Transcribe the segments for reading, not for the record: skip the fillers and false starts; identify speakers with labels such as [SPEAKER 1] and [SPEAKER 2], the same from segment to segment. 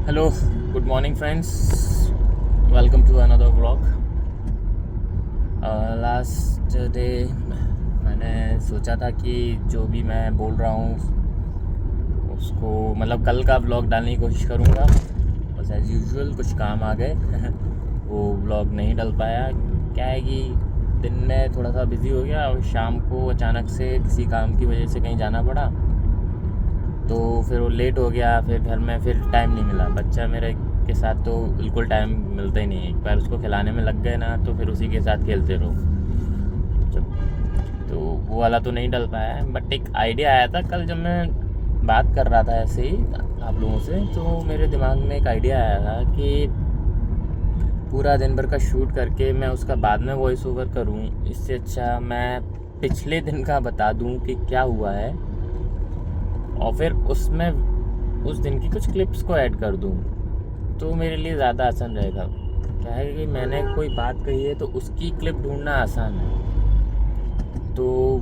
[SPEAKER 1] Hello, good morning friends, welcome to another vlog. Last day मैंने सोचा था कि जो भी मैं बोल रहा हूँ उसको मतलब कल का व्लॉग डालने की कोशिश करूँगा, बस एज़ यूजुअल कुछ काम आ गए वो व्लॉग नहीं डल पाया। क्या है कि दिन में थोड़ा सा बिज़ी हो गया और शाम को अचानक से किसी काम की वजह से कहीं जाना पड़ा, तो फिर वो लेट हो गया। फिर घर में फिर टाइम नहीं मिला। बच्चा मेरे के साथ तो बिल्कुल टाइम मिलता ही नहीं है। एक बार उसको खिलाने में लग गए ना तो फिर उसी के साथ खेलते रहो। तो वो वाला तो नहीं डल पाया है, बट एक आइडिया आया था कल जब मैं बात कर रहा था ऐसे ही आप लोगों से, तो मेरे दिमाग में एक आइडिया आया था कि पूरा दिन भर का शूट करके मैं उसका बाद में वॉइस ओवर करूं। इससे अच्छा मैं पिछले दिन का बता दूं कि क्या हुआ है और फिर उसमें उस दिन की कुछ क्लिप्स को ऐड कर दूं, तो मेरे लिए ज़्यादा आसान रहेगा। क्या है कि मैंने कोई बात कही है तो उसकी क्लिप ढूंढना आसान है। तो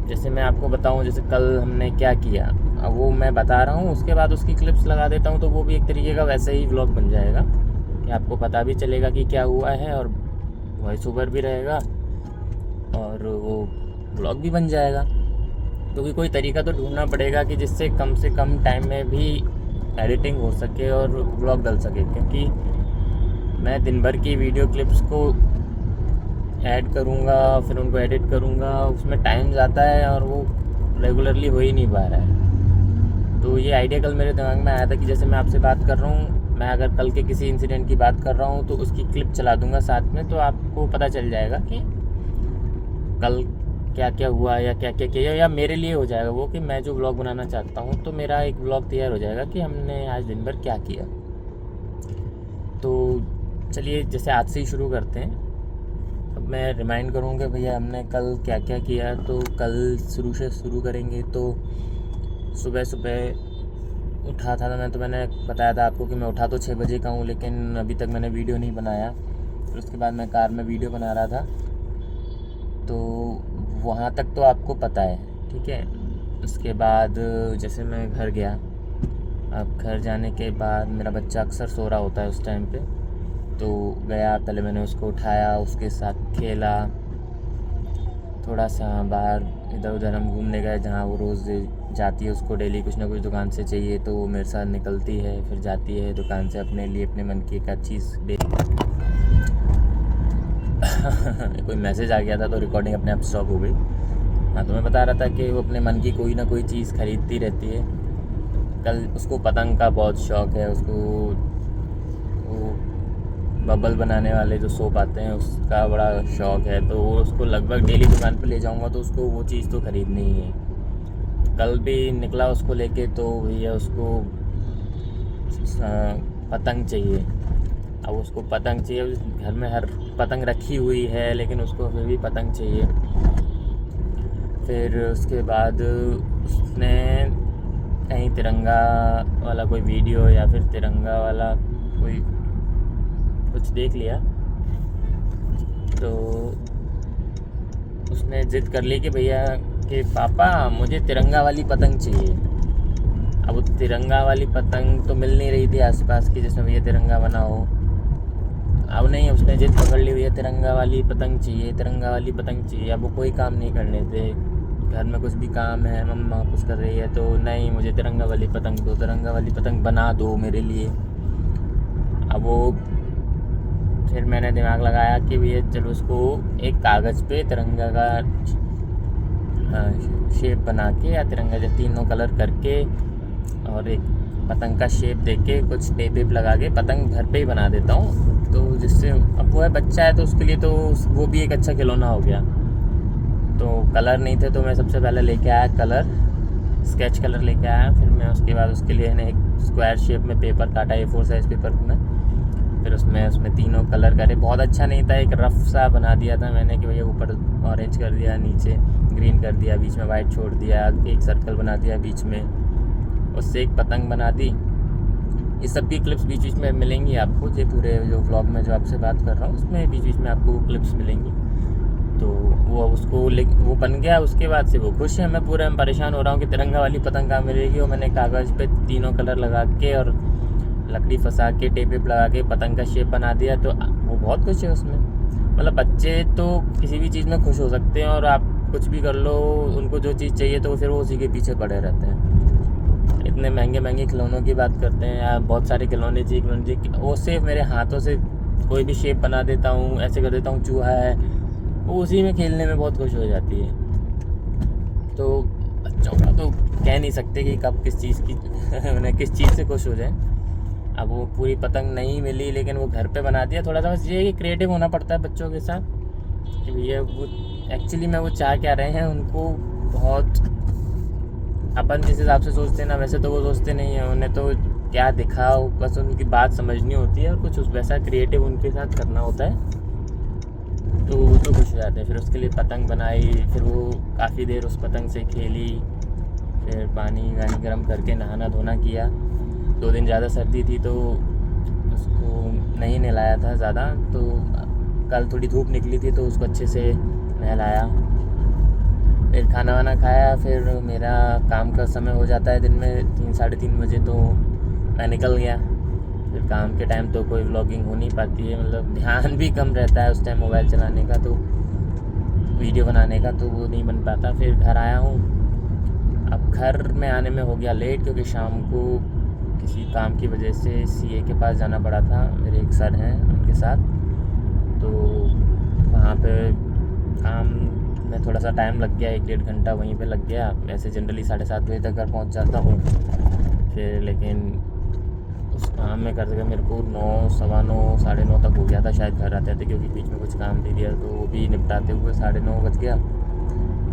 [SPEAKER 1] जैसे मैं आपको बताऊं, जैसे कल हमने क्या किया, अब वो मैं बता रहा हूँ, उसके बाद उसकी क्लिप्स लगा देता हूँ, तो वो भी एक तरीके का वैसे ही व्लॉग बन जाएगा कि आपको पता भी चलेगा कि क्या हुआ है और वॉइस ओवर भी रहेगा और वो व्लॉग भी बन जाएगा। क्योंकि कोई तरीका तो ढूंढना पड़ेगा कि जिससे कम से कम टाइम में भी एडिटिंग हो सके और व्लॉग डल सके, क्योंकि मैं दिन भर की वीडियो क्लिप्स को ऐड करूँगा फिर उनको एडिट करूँगा, उसमें टाइम जाता है और वो रेगुलरली हो ही नहीं पा रहा है। तो ये आइडिया कल मेरे दिमाग में आया था कि जैसे मैं आपसे बात कर रहा हूँ, मैं अगर कल के किसी इंसिडेंट की बात कर रहा हूँ तो उसकी क्लिप चला दूँगा साथ में, तो आपको पता चल जाएगा कि कल क्या क्या हुआ या क्या क्या किया, या मेरे लिए हो जाएगा वो कि मैं जो व्लॉग बनाना चाहता हूँ तो मेरा एक व्लॉग तैयार हो जाएगा कि हमने आज दिन भर क्या किया। तो चलिए जैसे आज से ही शुरू करते हैं। अब मैं रिमाइंड करूँगा भैया हमने कल क्या क्या किया, तो कल शुरू से शुरू करेंगे। तो सुबह सुबह उठा था, तो मैंने बताया था आपको कि मैं उठा तो 6 बजे का हूँ, लेकिन अभी तक मैंने वीडियो नहीं बनाया। फिर उसके बाद मैं कार में वीडियो बना रहा था, तो वहाँ तक तो आपको पता है, ठीक है। उसके बाद जैसे मैं घर गया, अब घर जाने के बाद मेरा बच्चा अक्सर सो रहा होता है उस टाइम पे, तो गया, पहले मैंने उसको उठाया, उसके साथ खेला, थोड़ा सा बाहर इधर उधर हम घूमने गए जहाँ वो रोज़ जाती है। उसको डेली कुछ ना कुछ दुकान से चाहिए तो वो मेरे साथ निकलती है, फिर जाती है दुकान से अपने लिए अपने मन की एक आध चीज़ कोई मैसेज आ गया था तो रिकॉर्डिंग अपने आप स्टॉप हो गई। हाँ, तो मैं बता रहा था कि वो अपने मन की कोई ना कोई चीज़ खरीदती रहती है। कल उसको पतंग का बहुत शौक़ है, उसको वो बबल बनाने वाले जो सोप आते हैं उसका बड़ा शौक़ है, तो वो उसको लगभग डेली दुकान पर ले जाऊँगा तो उसको वो चीज़ तो ख़रीदनी ही है। कल भी निकला उसको लेके, तो भैया उसको पतंग चाहिए। अब उसको पतंग चाहिए, घर में हर पतंग रखी हुई है लेकिन उसको फिर भी पतंग चाहिए। फिर उसके बाद उसने कहीं तिरंगा वाला कोई वीडियो या फिर तिरंगा वाला कोई कुछ देख लिया, तो उसने ज़िद कर ली कि भैया कि पापा मुझे तिरंगा वाली पतंग चाहिए। अब वो तिरंगा वाली पतंग तो मिल नहीं रही थी आसपास की जिसमें भैया तिरंगा बना हो। अब नहीं, उसने जिद पकड़ ली, भैया तिरंगा वाली पतंग चाहिए, तिरंगा वाली पतंग चाहिए। अब वो कोई काम नहीं करने थे, घर में कुछ भी काम है, मम्मा कुछ कर रही है तो नहीं मुझे तिरंगा वाली पतंग दो, तिरंगा वाली पतंग बना दो मेरे लिए। अब वो फिर मैंने दिमाग लगाया कि भैया चलो उसको एक कागज़ पे तिरंगा का शेप बना के या तिरंगा जो तीनों कलर करके और एक पतंग का शेप देके कुछ टेप वेप लगा के पतंग घर पे ही बना देता हूँ, तो जिससे अब वो है बच्चा है तो उसके लिए तो वो भी एक अच्छा खिलौना हो गया। तो कलर नहीं थे तो मैं सबसे पहले लेके आया कलर, स्केच कलर लेके आया। फिर मैं उसके बाद उसके लिए एक स्क्वायर शेप में पेपर काटा, A4 साइज़ पेपर में, फिर उसमें तीनों कलर करे। बहुत अच्छा नहीं था, एक रफ सा बना दिया था मैंने कि भैया ऊपर ऑरेंज कर दिया, नीचे ग्रीन कर दिया, बीच में वाइट छोड़ दिया, एक सर्कल बना दिया बीच में, उससे एक पतंग बना दी। इस सब की क्लिप्स बीच बीच में मिलेंगी आपको, ये पूरे जो व्लॉग में जो आपसे बात कर रहा हूँ उसमें बीच बीच में आपको क्लिप्स मिलेंगी। तो वो उसको वो बन गया, उसके बाद से वो खुश है। मैं पूरा परेशान हो रहा हूँ कि तिरंगा वाली पतंग कहाँ मिलेगी, और मैंने कागज़ पे तीनों कलर लगा के और लकड़ी फंसा के टेप वेप लगा के पतंग का शेप बना दिया, तो वो बहुत कुछ है उसमें। मतलब बच्चे तो किसी भी चीज़ में खुश हो सकते हैं, और आप कुछ भी कर लो, उनको जो चीज़ चाहिए तो फिर वो उसी के पीछे पड़े रहते हैं। इतने महंगे महंगे खिलौनों की बात करते हैं यार, बहुत सारे खिलौने चाहिए, वो सिर्फ मेरे हाथों से कोई भी शेप बना देता हूँ, ऐसे कर देता हूँ, चूहा है, वो उसी में खेलने में बहुत खुश हो जाती है। तो बच्चों का तो कह नहीं सकते कि कब किस चीज़ की उन्हें किस चीज़ से खुश हो जाए। अब वो पूरी पतंग नहीं मिली, लेकिन वो घर पे बना दिया। थोड़ा सा बस ये है कि क्रिएटिव होना पड़ता है बच्चों के साथ, कि भैया वो एक्चुअली में वो चाह क्या रहे हैं। उनको बहुत अपन जिस हिसाब से सोचते हैं ना, वैसे तो वो सोचते नहीं हैं। उन्हें तो क्या दिखाओ, बस उनकी बात समझनी होती है और कुछ उस वैसा क्रिएटिव उनके साथ करना होता है, तो वो तो खुश हो जाते हैं। फिर उसके लिए पतंग बनाई, फिर वो काफ़ी देर उस पतंग से खेली, फिर पानी वानी गर्म करके नहाना धोना किया। 2 दिन ज़्यादा सर्दी थी तो उसको नहीं नहलाया था ज़्यादा, तो कल थोड़ी धूप निकली थी तो उसको अच्छे से नहलाया। फिर खाना वाना खाया, फिर मेरा काम का समय हो जाता है दिन में 3 साढ़े 3 बजे, तो मैं निकल गया। फिर काम के टाइम तो कोई व्लॉगिंग हो नहीं पाती है, मतलब ध्यान भी कम रहता है उस टाइम मोबाइल चलाने का, तो वीडियो बनाने का तो वो नहीं बन पाता। फिर घर आया हूँ। अब घर में आने में हो गया लेट, क्योंकि शाम को किसी काम की वजह से सीए के पास जाना पड़ा था। मेरे एक सर हैं, उनके साथ, तो वहाँ पे काम में थोड़ा सा टाइम लग गया, 1-1.5 घंटा वहीं पे लग गया। वैसे जनरली 7:30 बजे तक घर पहुँच जाता हूँ, फिर लेकिन उस काम में करते करते मेरे को 9, सवा 9, साढ़े 9 तक हो गया था शायद घर आते थे, क्योंकि बीच में कुछ काम दे दिया तो वो भी निपटाते हुए 9:30 बज गया।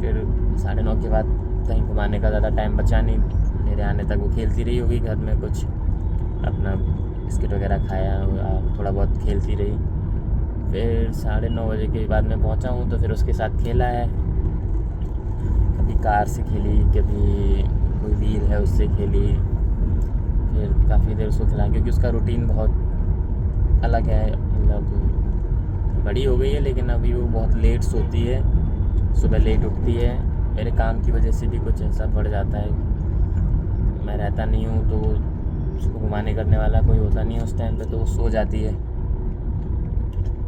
[SPEAKER 1] फिर 9:30 के बाद कहीं घुमाने का ज़्यादा टाइम बचा नहीं मेरे आने तक। वो खेलती रही होगी घर में, कुछ अपना बिस्किट वगैरह खाया, थोड़ा बहुत खेलती रही। फिर 9:30 बजे के बाद मैं पहुंचा हूं, तो फिर उसके साथ खेला है। कभी कार से खेली, कभी कोई व्हील है उससे खेली। फिर काफ़ी देर उसको खिलाया, क्योंकि उसका रूटीन बहुत अलग है। मतलब बड़ी हो गई है, लेकिन अभी वो बहुत लेट सोती है, सुबह लेट उठती है। मेरे काम की वजह से भी कुछ ऐसा बढ़ जाता है, मैं रहता नहीं हूँ तो उसको घुमाने करने वाला कोई होता नहीं है उस टाइम पे, तो वो सो जाती है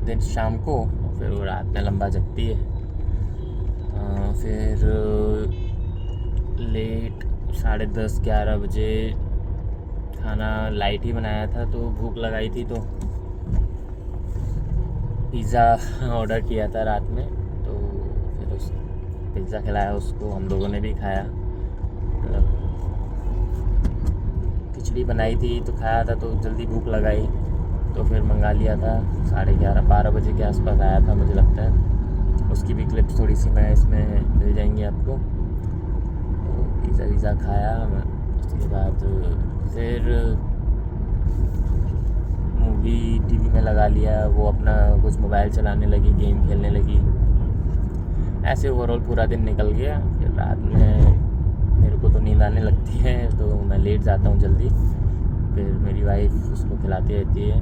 [SPEAKER 1] दिन शाम को, फिर वो रात में लंबा जगती है। फिर लेट 10:30-11 बजे खाना लाइट ही बनाया था, तो भूख लगाई थी तो पिज़्ज़ा ऑर्डर किया था रात में, तो फिर उस पिज़्ज़ा खिलाया उसको, हम लोगों ने भी खाया। मतलब खिचड़ी बनाई थी तो खाया था, तो जल्दी भूख लगाई तो फिर मंगा लिया था। 11:30-12 बजे के आसपास आया था मुझे लगता है। उसकी भी क्लिप्स थोड़ी सी मैं इसमें मिल जाएंगी आपको। तो पिज़्ज़ा वीज़ा खाया, उसके बाद फिर मूवी टीवी में लगा लिया। वो अपना कुछ मोबाइल चलाने लगी, गेम खेलने लगी। ऐसे ओवरऑल पूरा दिन निकल गया। फिर रात में मेरे को तो नींद आने लगती है, तो मैं लेट जाता हूँ जल्दी। फिर मेरी वाइफ उसको खिलाती रहती है,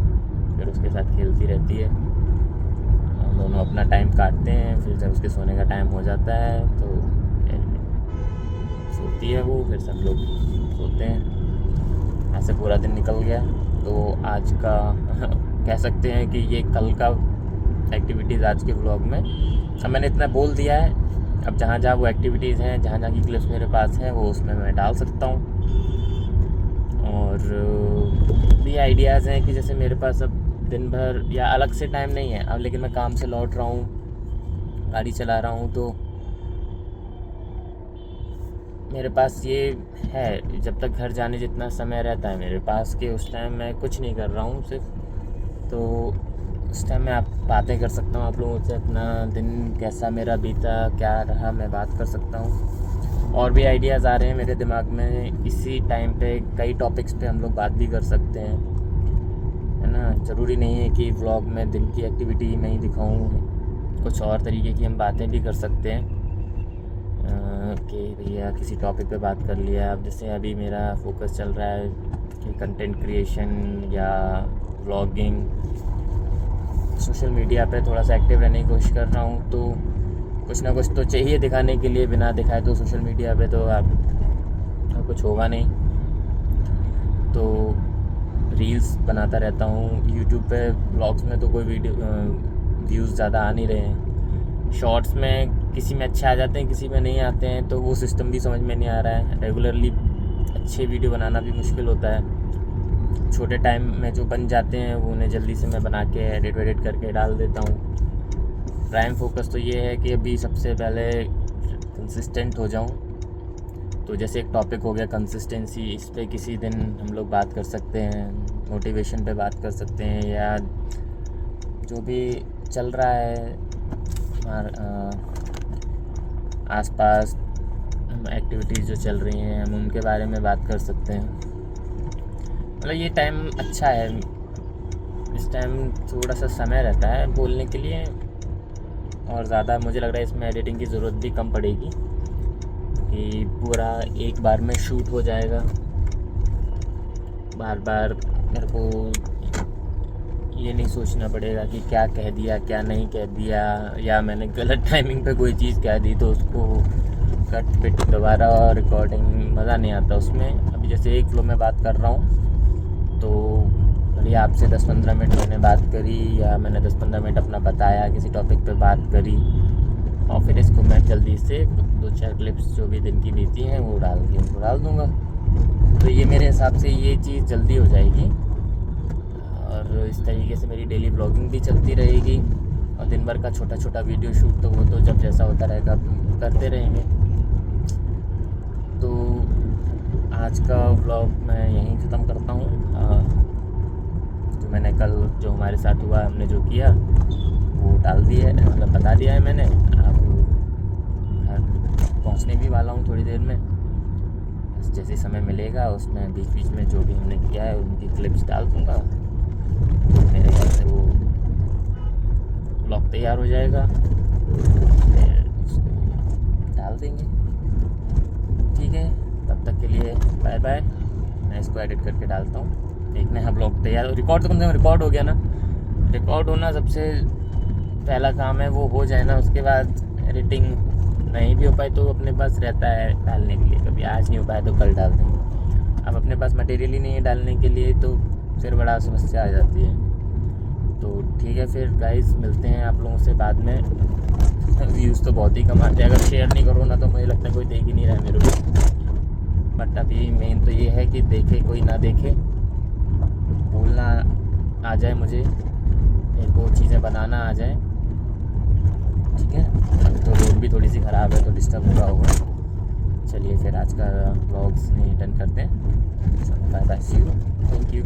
[SPEAKER 1] फिर उसके साथ खेलती रहती है। हम दोनों अपना टाइम काटते हैं। फिर जब उसके सोने का टाइम हो जाता है तो सोती है वो, फिर सब लोग सोते हैं। ऐसे पूरा दिन निकल गया। तो आज का कह सकते हैं कि ये कल का एक्टिविटीज़ आज के व्लॉग में। अब मैंने इतना बोल दिया है, अब जहाँ जहाँ वो एक्टिविटीज़ हैं, जहाँ जहाँ की क्लिप्स मेरे पास हैं, वो उसमें मैं डाल सकता हूँ। और भी आइडियाज़ हैं कि जैसे मेरे पास अब दिन भर या अलग से टाइम नहीं है अब, लेकिन मैं काम से लौट रहा हूँ, गाड़ी चला रहा हूँ, तो मेरे पास ये है, जब तक घर जाने जितना समय रहता है मेरे पास, कि उस टाइम मैं कुछ नहीं कर रहा हूँ सिर्फ, तो उस टाइम मैं आप बातें कर सकता हूँ आप लोगों से। अपना दिन कैसा मेरा बीता, क्या रहा, मैं बात कर सकता हूँ। और भी आइडियाज़ आ रहे हैं मेरे दिमाग में, इसी टाइम पे कई टॉपिक्स पे हम लोग बात भी कर सकते हैं, है ना। ज़रूरी नहीं है कि व्लॉग में दिन की एक्टिविटी मैं ही दिखाऊँ, कुछ और तरीके की हम बातें भी कर सकते हैं। कि भैया किसी टॉपिक पे बात कर लिया। अब जैसे अभी मेरा फोकस चल रहा है कि कंटेंट क्रिएशन या व्लॉगिंग, सोशल मीडिया पे थोड़ा सा एक्टिव रहने की कोशिश कर रहा हूँ, तो कुछ ना कुछ तो चाहिए दिखाने के लिए। बिना दिखाए तो सोशल मीडिया पे तो आप कुछ होगा नहीं। तो रील्स बनाता रहता हूँ। यूट्यूब पे व्लॉग्स में तो कोई वीडियो व्यूज़ ज़्यादा आ नहीं रहे हैं। शॉर्ट्स में किसी में अच्छे आ जाते हैं, किसी में नहीं आते हैं, तो वो सिस्टम भी समझ में नहीं आ रहा है। रेगुलरली अच्छे वीडियो बनाना भी मुश्किल होता है। छोटे टाइम में जो बन जाते हैं वो उन्हें जल्दी से मैं बना के एडिट करके डाल देता हूँ। प्राइम फोकस तो ये है कि अभी सबसे पहले कंसिस्टेंट हो जाऊँ। तो जैसे एक टॉपिक हो गया कंसिस्टेंसी, इस पे किसी दिन हम लोग बात कर सकते हैं, मोटिवेशन पे बात कर सकते हैं, या जो भी चल रहा है आसपास एक्टिविटीज़ जो चल रही हैं हम उनके बारे में बात कर सकते हैं। मतलब ये टाइम अच्छा है, इस टाइम थोड़ा सा समय रहता है बोलने के लिए, और ज़्यादा मुझे लग रहा है इसमें एडिटिंग की ज़रूरत भी कम पड़ेगी कि पूरा एक बार में शूट हो जाएगा। बार बार मेरे को ये नहीं सोचना पड़ेगा कि क्या कह दिया क्या नहीं कह दिया, या मैंने गलत टाइमिंग पे कोई चीज़ कह दी तो उसको कट पिट दोबारा रिकॉर्डिंग मज़ा नहीं आता उसमें। अभी जैसे एक फ्लो में बात कर रहा हूँ तो बढ़िया आपसे 10-15 मिनट मैंने बात करी, या मैंने 10-15 मिनट अपना बताया, किसी टॉपिक पे बात करी, और फिर इसको मैं जल्दी से 2-4 क्लिप्स जो भी दिन की बीती हैं वो डाल दूँगा। तो ये मेरे हिसाब से ये चीज़ जल्दी हो जाएगी, और इस तरीके से मेरी डेली ब्लॉगिंग भी चलती रहेगी। और दिन भर का छोटा छोटा वीडियो शूट तो वो तो जब जैसा होता रहेगा करते रहेंगे। तो आज का व्लॉग मैं यहीं ख़त्म करता हूँ। जो मैंने कल जो हमारे साथ हुआ, हमने जो किया वो डाल दिया है, मतलब बता दिया है मैंने। अब घर पहुँचने भी वाला हूँ थोड़ी देर में। बस जैसे समय मिलेगा उसमें बीच बीच में जो भी हमने किया है उनकी क्लिप्स डाल दूँगा। तो मेरे ख्याल से वो ब्लॉग तैयार हो जाएगा, फिर उसको डाल देंगे। ठीक है, तब तक के लिए बाय बाय। मैं इसको एडिट करके डालता हूँ, एक नया ब्लॉग तैयार। रिकॉर्ड तो कम से कम रिकॉर्ड हो गया ना, रिकॉर्ड होना सबसे पहला काम है, वो हो जाए ना उसके बाद एडिटिंग नहीं भी हो पाए तो अपने पास रहता है डालने के लिए। कभी आज नहीं हो पाया तो कल डाल देंगे। अब अपने पास मटेरियल ही नहीं है डालने के लिए तो फिर बड़ा समस्या आ जाती है। तो ठीक है फिर गाइस, मिलते हैं आप लोगों से बाद में। व्यूज़ तो बहुत ही कम आते हैं, अगर शेयर नहीं करो ना तो मुझे लगता है कोई देख ही नहीं रहा है मेरे को। बट अभी मेन तो ये है कि देखे कोई ना देखे, बोलना आ जाए मुझे, एक वो चीज़ें बनाना आ जाए। ठीक है, तो रोड भी थोड़ी सी ख़राब है तो डिस्टर्ब हो रहा होगा। चलिए फिर आज का व्लॉग्स नहीं डन करते हैं। Bye bye, see you, thank you.